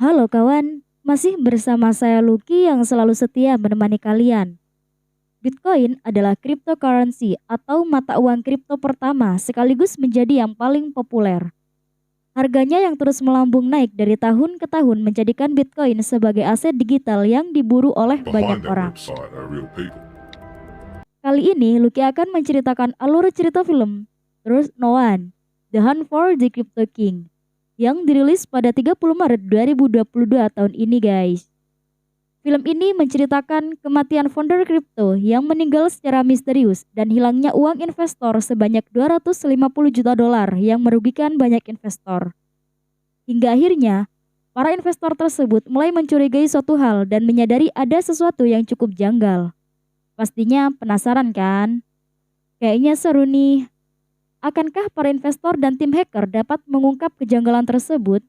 Halo kawan, masih bersama saya Lucky yang selalu setia menemani kalian. Bitcoin adalah cryptocurrency atau mata uang kripto pertama sekaligus menjadi yang paling populer. Harganya yang terus melambung naik dari tahun ke tahun menjadikan Bitcoin sebagai aset digital yang diburu oleh banyak Behind that orang. website are real people. Kali ini Lucky akan menceritakan alur cerita film Trust No One, The Hunt for the Crypto King yang dirilis pada 30 Maret 2022 tahun ini guys. Film ini menceritakan kematian founder kripto yang meninggal secara misterius dan hilangnya uang investor sebanyak 250 juta dolar yang merugikan banyak investor. Hingga akhirnya, para investor tersebut mulai mencurigai suatu hal dan menyadari ada sesuatu yang cukup janggal. Pastinya penasaran kan? Kayaknya seru nih. Akankah para investor dan tim hacker dapat mengungkap kejanggalan tersebut?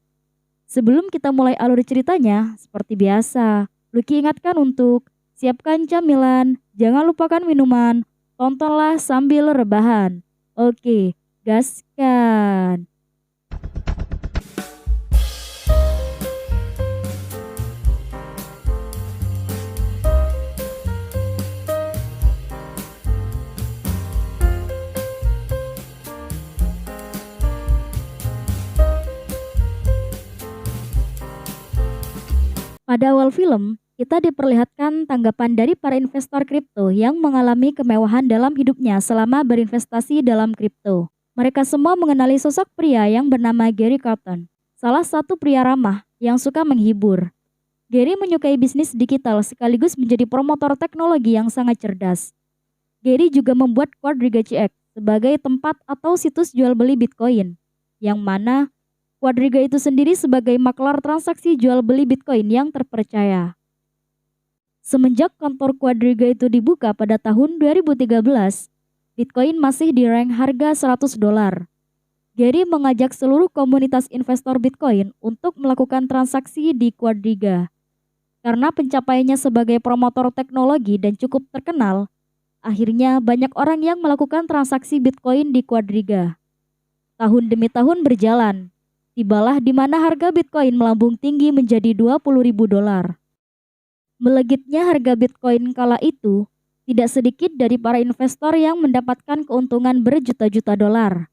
Sebelum kita mulai alur ceritanya, seperti biasa, Lucky ingatkan untuk siapkan camilan, jangan lupakan minuman, tontonlah sambil rebahan. Oke, gaskan. Pada awal film, kita diperlihatkan tanggapan dari para investor kripto yang mengalami kemewahan dalam hidupnya selama berinvestasi dalam kripto. Mereka semua mengenali sosok pria yang bernama Gary Carton, salah satu pria ramah yang suka menghibur. Gary menyukai bisnis digital sekaligus menjadi promotor teknologi yang sangat cerdas. Gary juga membuat Quadriga CX sebagai tempat atau situs jual beli Bitcoin, yang mana Quadriga itu sendiri sebagai maklar transaksi jual beli Bitcoin yang terpercaya. Semenjak kantor Quadriga itu dibuka pada tahun 2013, Bitcoin masih di rank harga 100 dolar. Gary mengajak seluruh komunitas investor Bitcoin untuk melakukan transaksi di Quadriga. Karena pencapaiannya sebagai promotor teknologi dan cukup terkenal, akhirnya banyak orang yang melakukan transaksi Bitcoin di Quadriga. Tahun demi tahun berjalan, tibalah di mana harga Bitcoin melambung tinggi menjadi 20.000 dolar. Melegitnya harga Bitcoin kala itu tidak sedikit dari para investor yang mendapatkan keuntungan berjuta-juta dolar.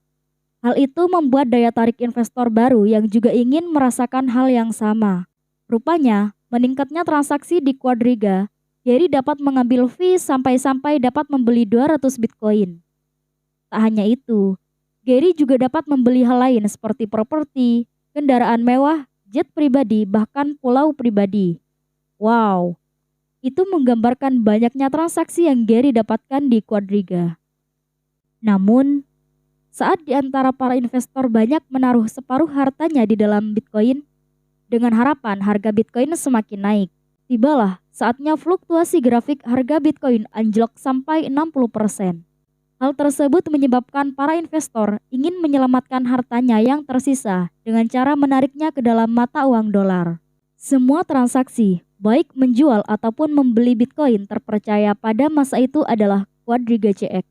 Hal itu membuat daya tarik investor baru yang juga ingin merasakan hal yang sama. Rupanya, meningkatnya transaksi di Quadriga, Gary dapat mengambil fee sampai-sampai dapat membeli 200 Bitcoin. Tak hanya itu, Gary juga dapat membeli hal lain seperti properti, kendaraan mewah, jet pribadi, bahkan pulau pribadi. Wow, itu menggambarkan banyaknya transaksi yang Gary dapatkan di Quadriga. Namun, saat di antara para investor banyak menaruh separuh hartanya di dalam Bitcoin, dengan harapan harga Bitcoin semakin naik, tibalah saatnya fluktuasi grafik harga Bitcoin anjlok sampai 60%. Hal tersebut menyebabkan para investor ingin menyelamatkan hartanya yang tersisa dengan cara menariknya ke dalam mata uang dolar. Semua transaksi, baik menjual ataupun membeli Bitcoin terpercaya pada masa itu adalah Quadriga CX.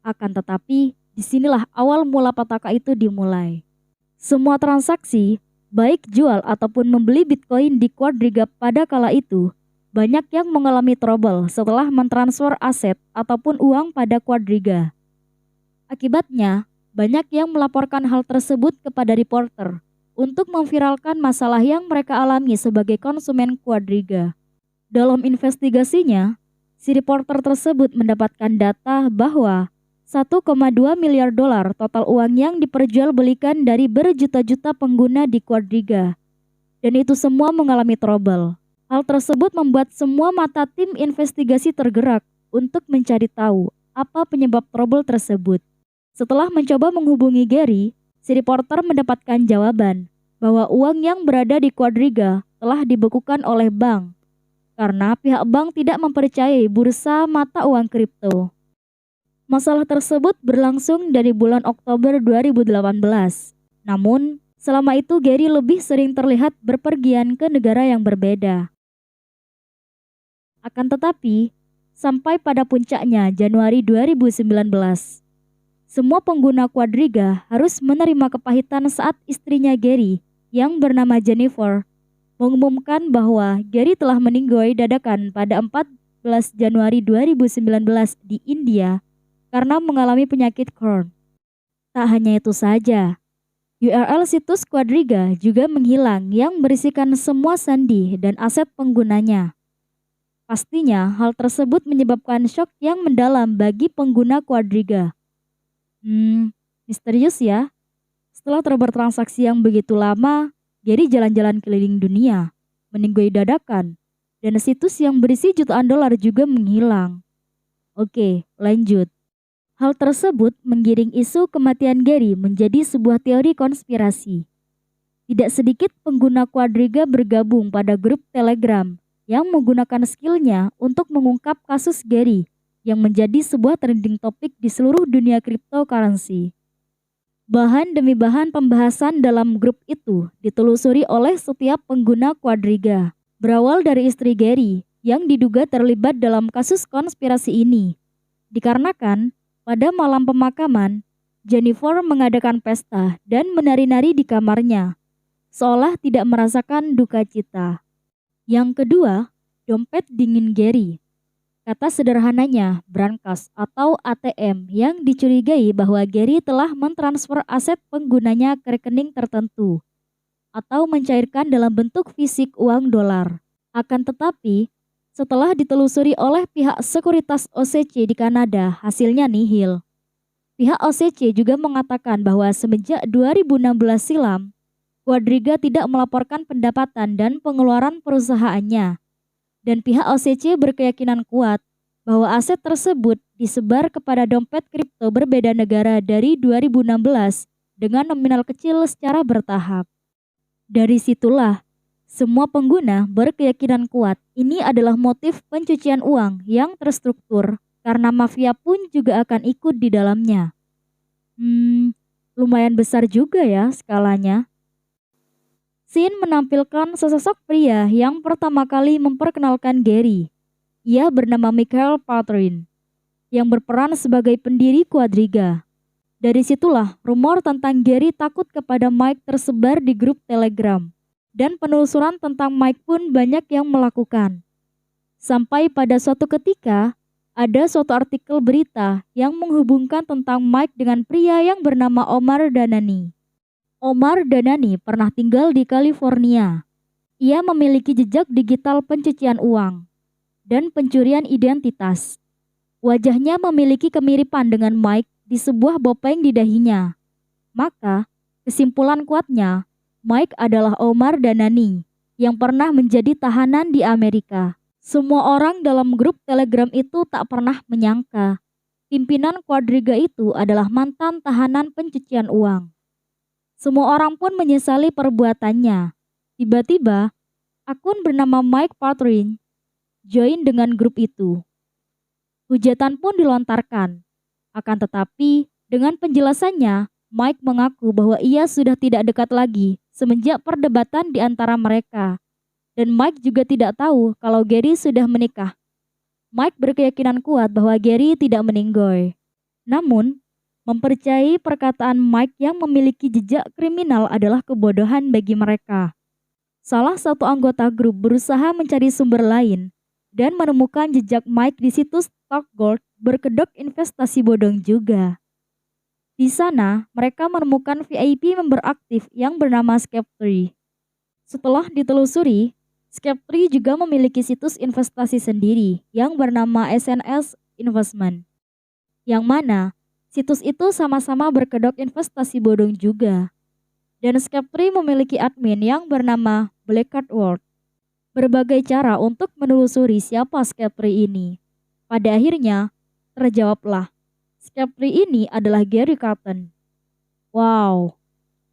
Akan tetapi, disinilah awal mula petaka itu dimulai. Semua transaksi, baik jual ataupun membeli Bitcoin di Quadriga pada kala itu, banyak yang mengalami trouble setelah mentransfer aset ataupun uang pada Quadriga. Akibatnya, banyak yang melaporkan hal tersebut kepada reporter untuk memviralkan masalah yang mereka alami sebagai konsumen Quadriga. Dalam investigasinya, si reporter tersebut mendapatkan data bahwa 1,2 miliar dolar total uang yang diperjualbelikan dari berjuta-juta pengguna di Quadriga. Dan itu semua mengalami trouble. Hal tersebut membuat semua mata tim investigasi tergerak untuk mencari tahu apa penyebab trouble tersebut. Setelah mencoba menghubungi Gary, si reporter mendapatkan jawaban bahwa uang yang berada di Quadriga telah dibekukan oleh bank karena pihak bank tidak mempercayai bursa mata uang kripto. Masalah tersebut berlangsung dari bulan Oktober 2018. Namun, selama itu Gary lebih sering terlihat berpergian ke negara yang berbeda. Akan tetapi, sampai pada puncaknya Januari 2019, semua pengguna Quadriga harus menerima kepahitan saat istrinya Gary yang bernama Jennifer mengumumkan bahwa Gary telah meninggal dadakan pada 14 Januari 2019 di India karena mengalami penyakit Crohn. Tak hanya itu saja, URL situs Quadriga juga menghilang yang berisikan semua sandi dan aset penggunanya. Pastinya hal tersebut menyebabkan shock yang mendalam bagi pengguna Quadriga. Misterius ya. Setelah bertransaksi yang begitu lama, Gary jalan-jalan keliling dunia, meninggal dadakan, dan situs yang berisi jutaan dolar juga menghilang. Oke, lanjut. Hal tersebut menggiring isu kematian Gary menjadi sebuah teori konspirasi. Tidak sedikit pengguna Quadriga bergabung pada grup Telegram yang menggunakan skillnya untuk mengungkap kasus Gary yang menjadi sebuah trending topik di seluruh dunia cryptocurrency. Bahan demi bahan pembahasan dalam grup itu ditelusuri oleh setiap pengguna Quadriga, berawal dari istri Gary yang diduga terlibat dalam kasus konspirasi ini. Dikarenakan pada malam pemakaman, Jennifer mengadakan pesta dan menari-nari di kamarnya, seolah tidak merasakan duka cita. Yang kedua, dompet dingin Gary. Kata sederhananya, brankas atau ATM yang dicurigai bahwa Gary telah mentransfer aset penggunanya ke rekening tertentu atau mencairkan dalam bentuk fisik uang dolar. Akan tetapi, setelah ditelusuri oleh pihak sekuritas OCC di Kanada, hasilnya nihil. Pihak OCC juga mengatakan bahwa semenjak 2016 silam, Quadriga tidak melaporkan pendapatan dan pengeluaran perusahaannya. Dan pihak OCC berkeyakinan kuat bahwa aset tersebut disebar kepada dompet kripto berbeda negara dari 2016 dengan nominal kecil secara bertahap. Dari situlah, semua pengguna berkeyakinan kuat ini adalah motif pencucian uang yang terstruktur karena mafia pun juga akan ikut di dalamnya. Lumayan besar juga ya skalanya. Scene menampilkan sesosok pria yang pertama kali memperkenalkan Gary. Ia bernama Michael Patrin, yang berperan sebagai pendiri Quadriga. Dari situlah rumor tentang Gary takut kepada Mike tersebar di grup Telegram. Dan penelusuran tentang Mike pun banyak yang melakukan. Sampai pada suatu ketika, ada suatu artikel berita yang menghubungkan tentang Mike dengan pria yang bernama Omar Dhanani. Omar Dhanani pernah tinggal di California. Ia memiliki jejak digital pencucian uang dan pencurian identitas. Wajahnya memiliki kemiripan dengan Mike di sebuah bopeng di dahinya. Maka, kesimpulan kuatnya, Mike adalah Omar Dhanani yang pernah menjadi tahanan di Amerika. Semua orang dalam grup Telegram itu tak pernah menyangka pimpinan Quadriga itu adalah mantan tahanan pencucian uang. Semua orang pun menyesali perbuatannya. Tiba-tiba, akun bernama Mike Patrin join dengan grup itu. Hujatan pun dilontarkan. Akan tetapi, dengan penjelasannya, Mike mengaku bahwa ia sudah tidak dekat lagi semenjak perdebatan di antara mereka. Dan Mike juga tidak tahu kalau Gary sudah menikah. Mike berkeyakinan kuat bahwa Gary tidak meninggal. Namun, mempercayai perkataan Mike yang memiliki jejak kriminal adalah kebodohan bagi mereka. Salah satu anggota grup berusaha mencari sumber lain dan menemukan jejak Mike di situs StockGold berkedok investasi bodong juga. Di sana, mereka menemukan VIP member aktif yang bernama Scapetree. Setelah ditelusuri, Scapetree juga memiliki situs investasi sendiri yang bernama SNS Investment. Yang mana, situs itu sama-sama berkedok investasi bodong juga. Dan Scapetree memiliki admin yang bernama Blackcard World. Berbagai cara untuk menelusuri siapa Scapetree ini. Pada akhirnya, terjawablah. Scapetree ini adalah Gary Carton. Wow,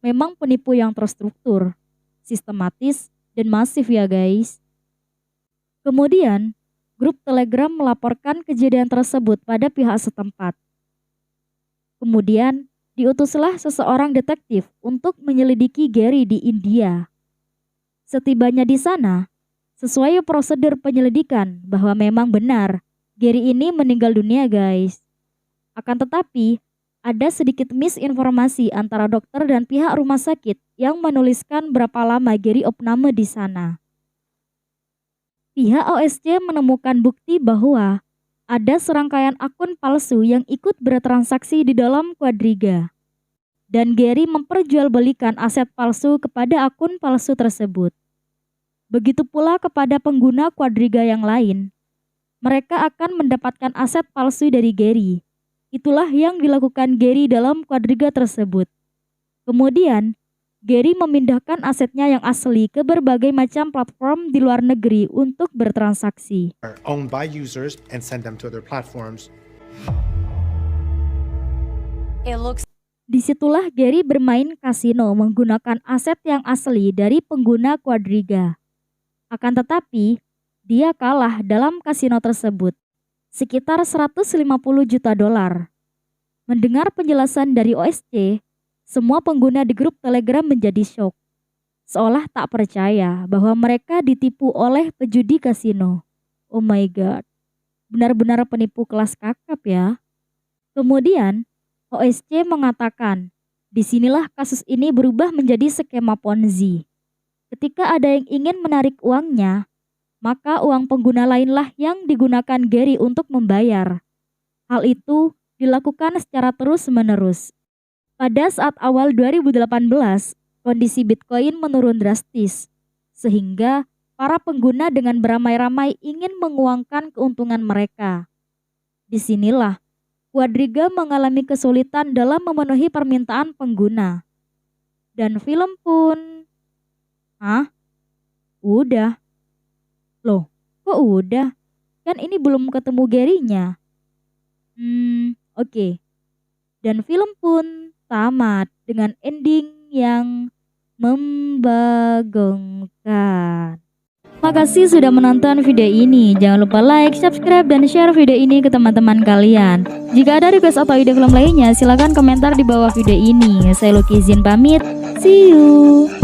memang penipu yang terstruktur, sistematis, dan masif ya guys. Kemudian, grup Telegram melaporkan kejadian tersebut pada pihak setempat. Kemudian, diutuslah seseorang detektif untuk menyelidiki Gary di India. Setibanya di sana, sesuai prosedur penyelidikan bahwa memang benar, Gary ini meninggal dunia guys. Akan tetapi, ada sedikit misinformasi antara dokter dan pihak rumah sakit yang menuliskan berapa lama Gary opname di sana. Pihak OSC menemukan bukti bahwa ada serangkaian akun palsu yang ikut bertransaksi di dalam Quadriga. Dan Gary memperjualbelikan aset palsu kepada akun palsu tersebut. Begitu pula kepada pengguna Quadriga yang lain. Mereka akan mendapatkan aset palsu dari Gary. Itulah yang dilakukan Gary dalam Quadriga tersebut. Kemudian, Gary memindahkan asetnya yang asli ke berbagai macam platform di luar negeri untuk bertransaksi. Owned by users and send them to other platforms. Disitulah Gary bermain kasino menggunakan aset yang asli dari pengguna Quadriga. Akan tetapi, dia kalah dalam kasino tersebut, sekitar 150 juta dolar. Mendengar penjelasan dari OSC, semua pengguna di grup Telegram menjadi syok. Seolah tak percaya bahwa mereka ditipu oleh pejudi kasino. Oh my god, benar-benar penipu kelas kakap ya. Kemudian, OSC mengatakan, disinilah kasus ini berubah menjadi skema Ponzi. Ketika ada yang ingin menarik uangnya, maka uang pengguna lainlah yang digunakan Gary untuk membayar. Hal itu dilakukan secara terus-menerus. Pada saat awal 2018, kondisi Bitcoin menurun drastis, sehingga para pengguna dengan beramai-ramai ingin menguangkan keuntungan mereka. Disinilah Quadriga mengalami kesulitan dalam memenuhi permintaan pengguna. Dan film pun... Udah. Loh, kok udah? Kan ini belum ketemu Gary-nya. Oke. Dan film pun tamat dengan ending yang membagongkan. Makasih sudah menonton video ini. Jangan lupa like, subscribe, dan share video ini ke teman-teman kalian. Jika ada request atau ide film lainnya, silahkan komentar di bawah video ini. Saya Lucky izin pamit. See you.